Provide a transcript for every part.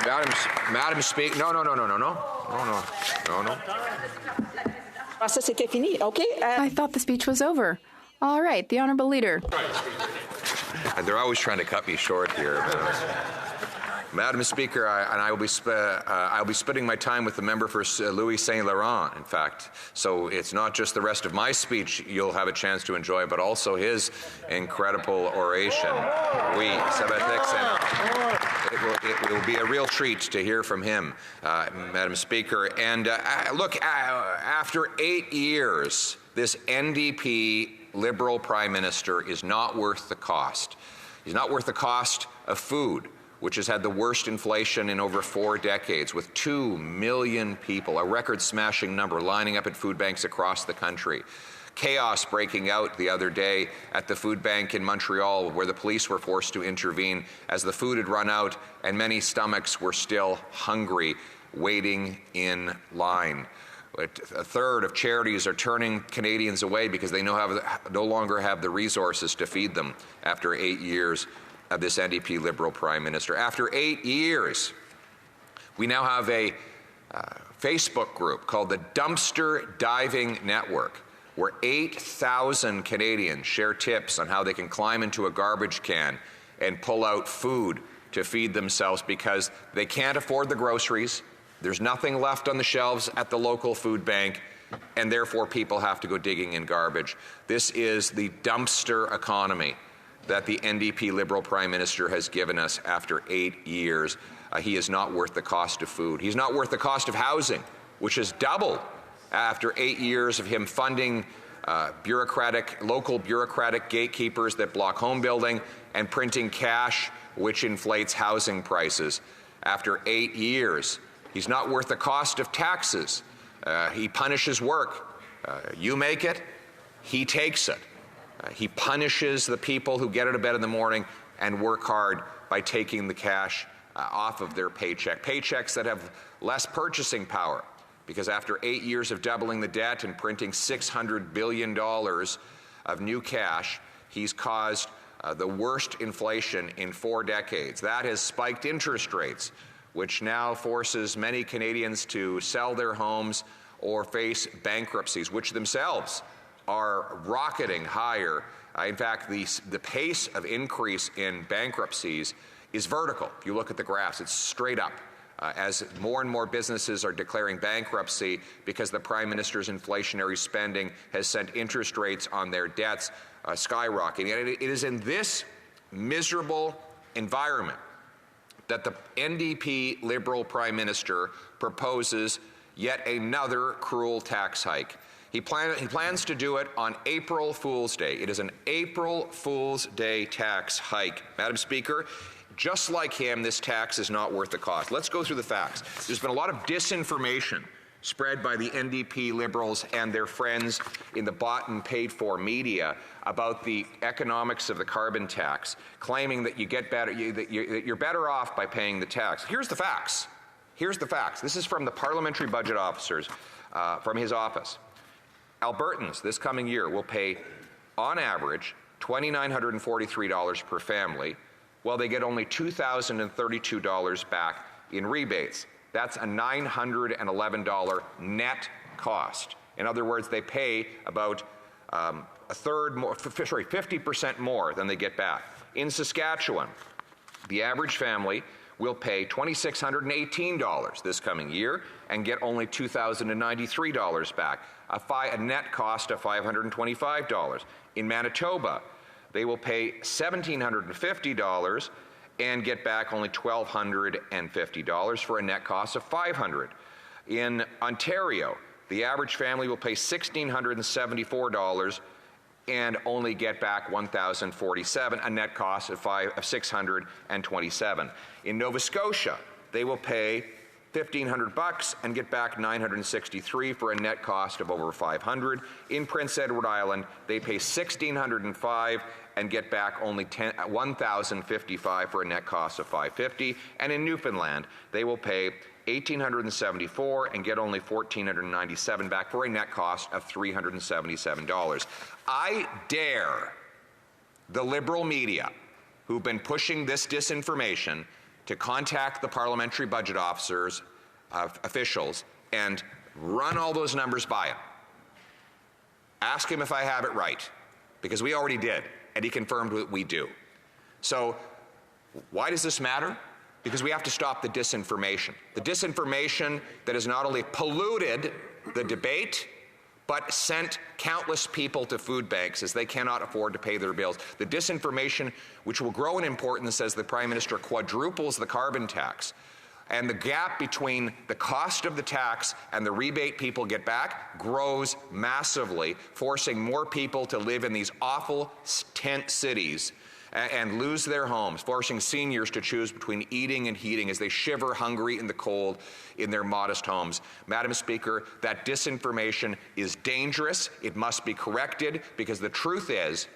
Madam Speaker, no. C'était fini. Okay. I thought the speech was over. All right, the Honourable Leader. They're always trying to cut me short here. Madam Speaker, I will be splitting my time with the member for Louis Saint Laurent, in fact. So it's not just the rest of my speech you'll have a chance to enjoy, but also his incredible oration. It will be a real treat to hear from him, Madam Speaker. And look, after 8 years, this NDP Liberal Prime Minister is not worth the cost. He's not worth the cost of food, which has had the worst inflation in over 4 decades, with 2 million people, a record-smashing number, lining up at food banks across the country. Chaos breaking out the other day at the food bank in Montreal, where the police were forced to intervene as the food had run out and many stomachs were still hungry, waiting in line. A third of charities are turning Canadians away because they no longer have the resources to feed them after 8 years of this NDP Liberal Prime Minister. After 8 years, we now have a Facebook group called the Dumpster Diving Network, where 8,000 Canadians share tips on how they can climb into a garbage can and pull out food to feed themselves because they can't afford the groceries. There's nothing left on the shelves at the local food bank, and therefore people have to go digging in garbage. This is the dumpster economy that the NDP Liberal Prime Minister has given us after 8 years. He is not worth the cost of food. He's not worth the cost of housing, which has doubled after 8 years of him funding local bureaucratic gatekeepers that block home building and printing cash, which inflates housing prices. After 8 years, he's not worth the cost of taxes. He punishes work. You make it, he takes it. He punishes the people who get out of bed in the morning and work hard by taking the cash off of their paychecks that have less purchasing power. Because after 8 years of doubling the debt and printing $600 billion of new cash, he's caused the worst inflation in 4 decades. That has spiked interest rates, which now forces many Canadians to sell their homes or face bankruptcies, which themselves are rocketing higher. In fact, the pace of increase in bankruptcies is vertical. If you look at the graphs, it's straight up. As more and more businesses are declaring bankruptcy because the Prime Minister's inflationary spending has sent interest rates on their debts skyrocketing. And it is in this miserable environment that the NDP Liberal Prime Minister proposes yet another cruel tax hike. He plans to do it on April Fool's Day. It is an April Fool's Day tax hike. Madam Speaker, just like him, this tax is not worth the cost. Let's go through the facts. There's been a lot of disinformation spread by the NDP Liberals and their friends in the bought and paid for media about the economics of the carbon tax, claiming that you're better off by paying the tax. Here's the facts. Here's the facts. This is from the parliamentary budget officers from his office. Albertans this coming year will pay, on average, $2,943 per family, while they get only $2,032 back in rebates. That's a $911 net cost. In other words, they pay about 50% more than they get back. In Saskatchewan, the average family will pay $2,618 this coming year and get only $2,093 back, a net cost of $525. In Manitoba, they will pay $1,750 and get back only $1,250 for a net cost of $500. In Ontario, the average family will pay $1,674 and only get back $1,047, a net cost of $627. In Nova Scotia, they will pay $1,500 and get back $963 for a net cost of over $500. In Prince Edward Island, they pay $1,605 and get back only $1,055 for a net cost of $550. And in Newfoundland, they will pay $1,874 and get only $1,497 back for a net cost of $377. I dare the Liberal media, who've been pushing this disinformation, to contact the parliamentary budget officers, officials, and run all those numbers by him. Ask him if I have it right, because we already did, and he confirmed that we do. So why does this matter? Because we have to stop the disinformation. The disinformation that has not only polluted the debate, but sent countless people to food banks as they cannot afford to pay their bills. The disinformation, which will grow in importance as the Prime Minister quadruples the carbon tax. And the gap between the cost of the tax and the rebate people get back grows massively, forcing more people to live in these awful tent cities and lose their homes, forcing seniors to choose between eating and heating as they shiver hungry in the cold in their modest homes. Madam Speaker, that disinformation is dangerous. It must be corrected, because the truth is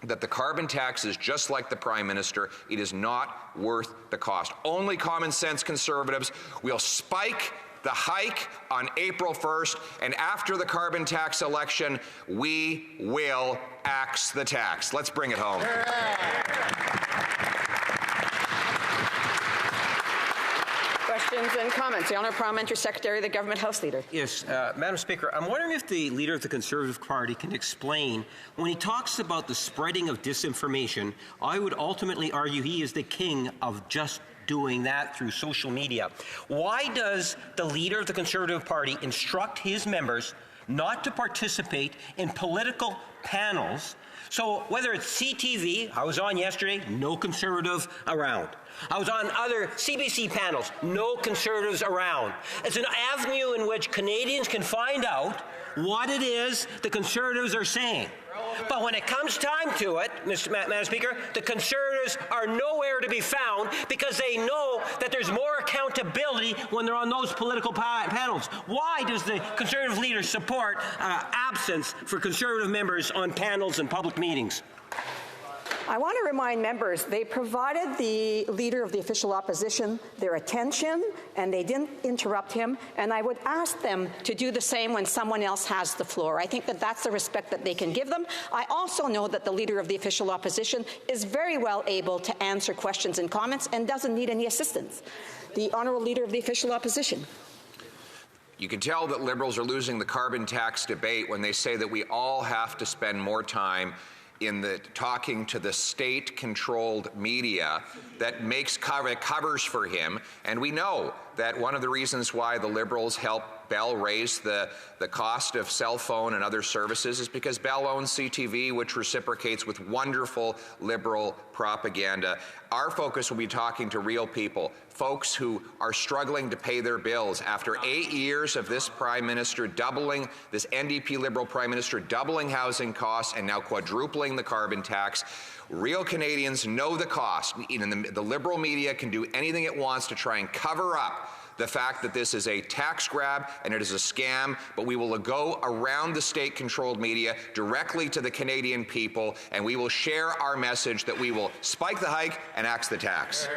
that the carbon tax is just like the Prime Minister. It is not worth the cost. Only common sense Conservatives will spike the hike on April 1st, and after the carbon tax election, we will axe the tax. Let's bring it home. Questions and comments. The Honourable Parliamentary Secretary, the Government House Leader. Yes, Madam Speaker, I'm wondering if the Leader of the Conservative Party can explain, when he talks about the spreading of disinformation, I would ultimately argue he is the king of just doing that through social media. Why does the Leader of the Conservative Party instruct his members not to participate in political panels? So whether it's CTV, I was on yesterday, no Conservative around. I was on other CBC panels, no Conservatives around. It's an avenue in which Canadians can find out what it is the Conservatives are saying. But when it comes time to it, Madam Speaker, the Conservatives are nowhere to be found, because they know that there's more accountability when they're on those political panels. Why does the Conservative leader support absence for Conservative members on panels and public meetings? I want to remind members, they provided the Leader of the Official Opposition their attention, and they didn't interrupt him, and I would ask them to do the same when someone else has the floor. I think that that's the respect that they can give them. I also know that the Leader of the Official Opposition is very well able to answer questions and comments and doesn't need any assistance. The Honourable Leader of the Official Opposition. You can tell that Liberals are losing the carbon tax debate when they say that we all have to spend more time in the talking to the state-controlled media that covers for him. And we know that one of the reasons why the Liberals helped Bell raise the cost of cell phone and other services is because Bell owns CTV, which reciprocates with wonderful Liberal propaganda. Our focus will be talking to real people, folks who are struggling to pay their bills. After 8 years of this Prime Minister doubling, this NDP Liberal Prime Minister doubling housing costs and now quadrupling the carbon tax, real Canadians know the cost. The Liberal media can do anything it wants to try and cover up the fact that this is a tax grab and it is a scam, but we will go around the state-controlled media directly to the Canadian people, and we will share our message that we will spike the hike and axe the tax.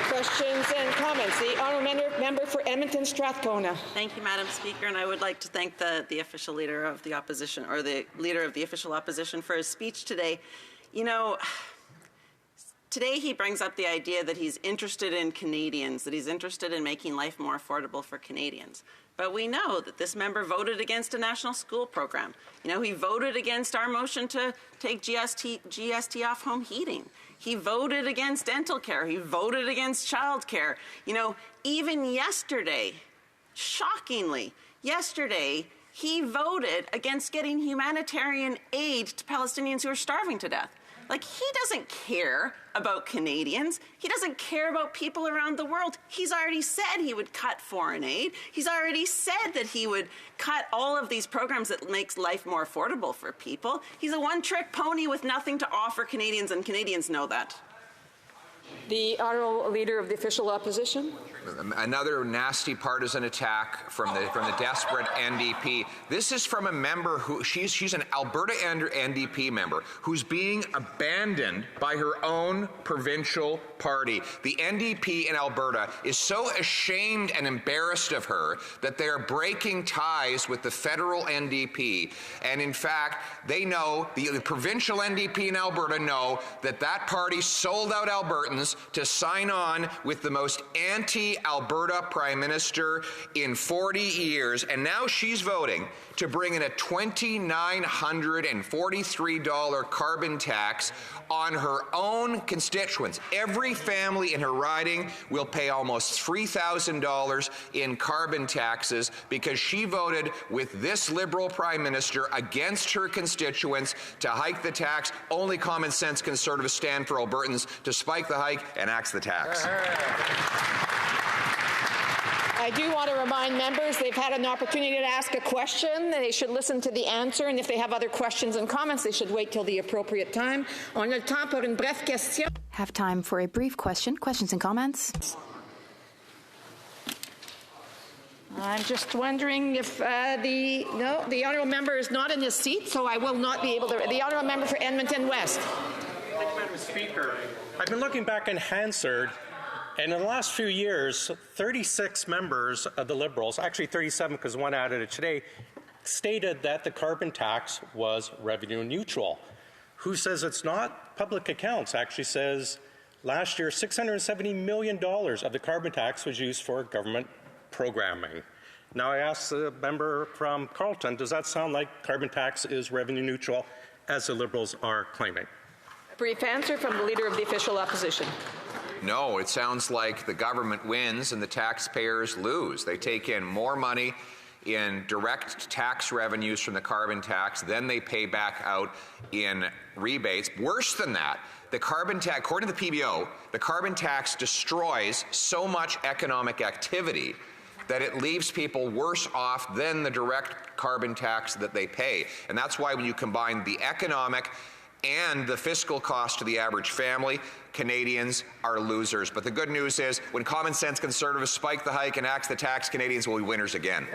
Questions and comments. The Honourable Member for Edmonton Strathcona. Thank you, Madam Speaker, and I would like to thank the official Leader of the Opposition, or the Leader of the Official Opposition, for his speech today. You know, today he brings up the idea that he's interested in Canadians, that he's interested in making life more affordable for Canadians. But we know that this member voted against a national school program. You know, he voted against our motion to take GST off home heating. He voted against dental care. He voted against child care. You know, even yesterday, shockingly, yesterday, he voted against getting humanitarian aid to Palestinians who are starving to death. Like, he doesn't care about Canadians. He doesn't care about people around the world. He's already said he would cut foreign aid. He's already said that he would cut all of these programs that makes life more affordable for people. He's a one-trick pony with nothing to offer Canadians, and Canadians know that. The Honourable Leader of the Official Opposition. Another nasty partisan attack from the desperate NDP. This is from a member who, she's an Alberta NDP member who's being abandoned by her own provincial party. The NDP in Alberta is so ashamed and embarrassed of her that they're breaking ties with the federal NDP. And in fact, they know, the provincial NDP in Alberta know that that party sold out Albertans Albertans to sign on with the most anti-Alberta Prime Minister in 40 years, and now she's voting to bring in a $2,943 carbon tax on her own constituents. Every family in her riding will pay almost $3,000 in carbon taxes because she voted with this Liberal Prime Minister against her constituents to hike the tax. Only common sense Conservatives stand for Albertans to spike the hike and axe the tax. I do want to remind members they've had an opportunity to ask a question. They should listen to the answer, and if they have other questions and comments, they should wait till the appropriate time. On a le temps pour une brève question. Have time for a brief question. Questions and comments? I'm just wondering if the honourable member is not in his seat, so I will not be able to. The honourable member for Edmonton West. Thank you, Madam Speaker. I've been looking back in Hansard, and in the last few years, 36 members of the Liberals, actually 37 because one added it today, stated that the carbon tax was revenue neutral. Who says it's not? Public Accounts actually says last year $670 million of the carbon tax was used for government programming. Now I ask the member from Carleton, does that sound like carbon tax is revenue neutral, as the Liberals are claiming? Brief answer from the Leader of the Official Opposition. No, it sounds like the government wins and the taxpayers lose. They take in more money in direct tax revenues from the carbon tax than they pay back out in rebates. Worse than that, the carbon tax, according to the PBO, the carbon tax destroys so much economic activity that it leaves people worse off than the direct carbon tax that they pay. And that's why when you combine the economic and the fiscal cost to the average family, Canadians are losers. But the good news is, when common sense Conservatives spike the hike and axe the tax, Canadians will be winners again.